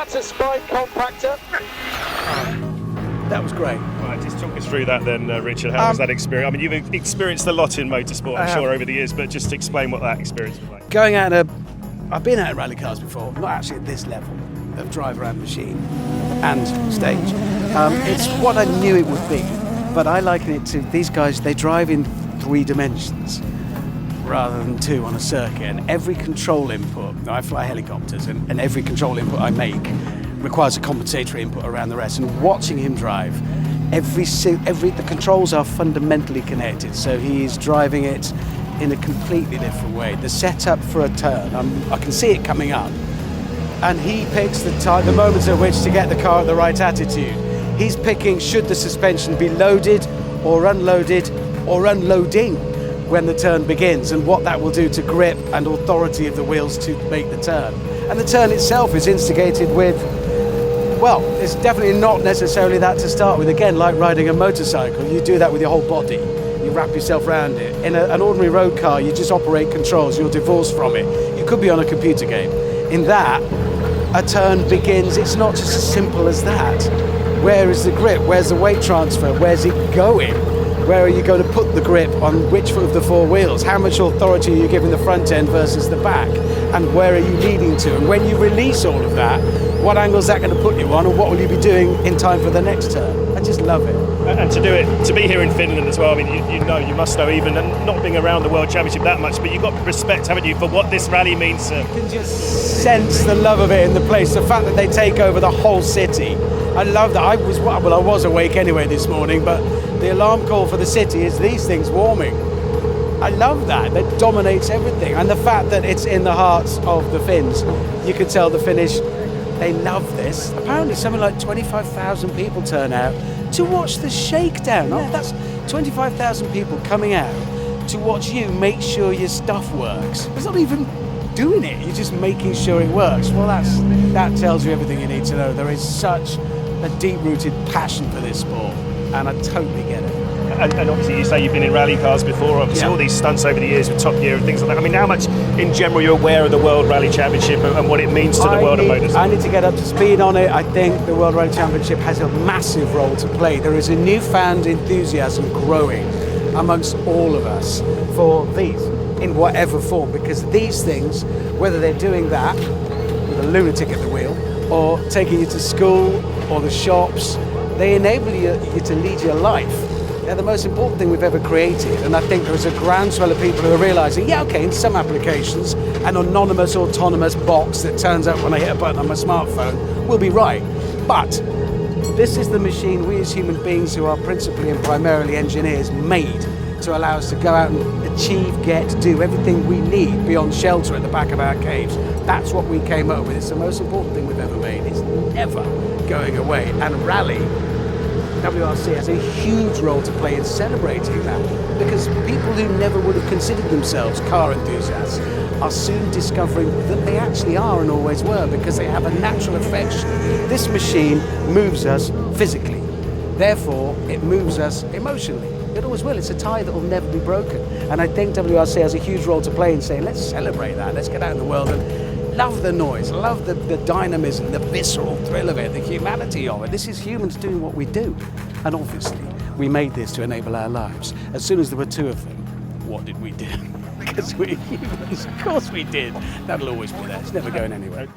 That's a spine compactor. That was great. Right, just talk us through that then, Richard. How was that experience? I mean, you've experienced a lot in motorsport, I'm sure, over the years, but just explain what that experience was like. Going out I've been out in rally cars before, not actually at this level of driver and machine and stage. It's what I knew it would be, but I liken it to these guys, they drive in 3 dimensions rather than 2 on a circuit, and every control input, I fly helicopters, and every control input I make requires a compensatory input around the rest, and watching him drive, the controls are fundamentally connected, so he is driving it in a completely different way. The setup for a turn, I can see it coming up, and he picks the moments at which to get the car at the right attitude. He's picking should the suspension be loaded or unloaded or unloading when the turn begins, and what that will do to grip and authority of the wheels to make the turn. And the turn itself is instigated with, well, it's definitely not necessarily that to start with. Again, like riding a motorcycle, you do that with your whole body. You wrap yourself around it. In an ordinary road car, you just operate controls, you're divorced from it. You could be on a computer game. In that, a turn begins, it's not just as simple as that. Where is the grip? Where's the weight transfer? Where's it going? Where are you going to put the grip on which of the 4 wheels? How much authority are you giving the front end versus the back? And where are you leading to? And when you release all of that, what angle is that going to put you on, and what will you be doing in time for the next turn? I just love it. And to do it, to be here in Finland as well, I mean, you must know, even and not being around the World Championship that much, but you've got respect, haven't you, for what this rally means to... You can just sense the love of it in the place, the fact that they take over the whole city. I love that. I was awake anyway this morning, but the alarm call for the city is these things warming. I love that. That dominates everything. And the fact that it's in the hearts of the Finns, you can tell the Finnish, they love this. Apparently something like 25,000 people turn out to watch the shakedown. Oh, that's 25,000 people coming out to watch you make sure your stuff works. It's not even doing it, you're just making sure it works. Well, that tells you everything you need to know. There is such a deep-rooted passion for this sport, and I totally get it. And obviously you say you've been in rally cars before, obviously all these stunts over the years with Top Gear and things like that. I mean, how much in general you're aware of the World Rally Championship and what it means to the world of motorsport? I need to get up to speed on it. I think the World Rally Championship has a massive role to play. There is a newfound enthusiasm growing amongst all of us for these, in whatever form, because these things, whether they're doing that with a lunatic at the wheel, or taking you to school, or the shops, they enable you to lead your life. They're the most important thing we've ever created, and I think there's a groundswell of people who are realising, yeah, okay, in some applications, an anonymous, autonomous box that turns up when I hit a button on my smartphone will be right. But this is the machine we as human beings, who are principally and primarily engineers, made to allow us to go out and achieve, get, do everything we need beyond shelter at the back of our caves. That's what we came up with. It's the most important thing we've ever made. It's never going away. And rally, WRC has a huge role to play in celebrating that, because people who never would have considered themselves car enthusiasts are soon discovering that they actually are and always were, because they have a natural affection. This machine moves us physically. Therefore, it moves us emotionally. It always will. It's a tie that will never be broken. And I think WRC has a huge role to play in saying, let's celebrate that. Let's get out in the world and love the noise, love the dynamism, the visceral thrill of it, the humanity of it. This is humans doing what we do. And obviously, we made this to enable our lives. As soon as there were 2 of them, what did we do? Because we're humans. Of course we did. That'll always be there. It's never going anywhere.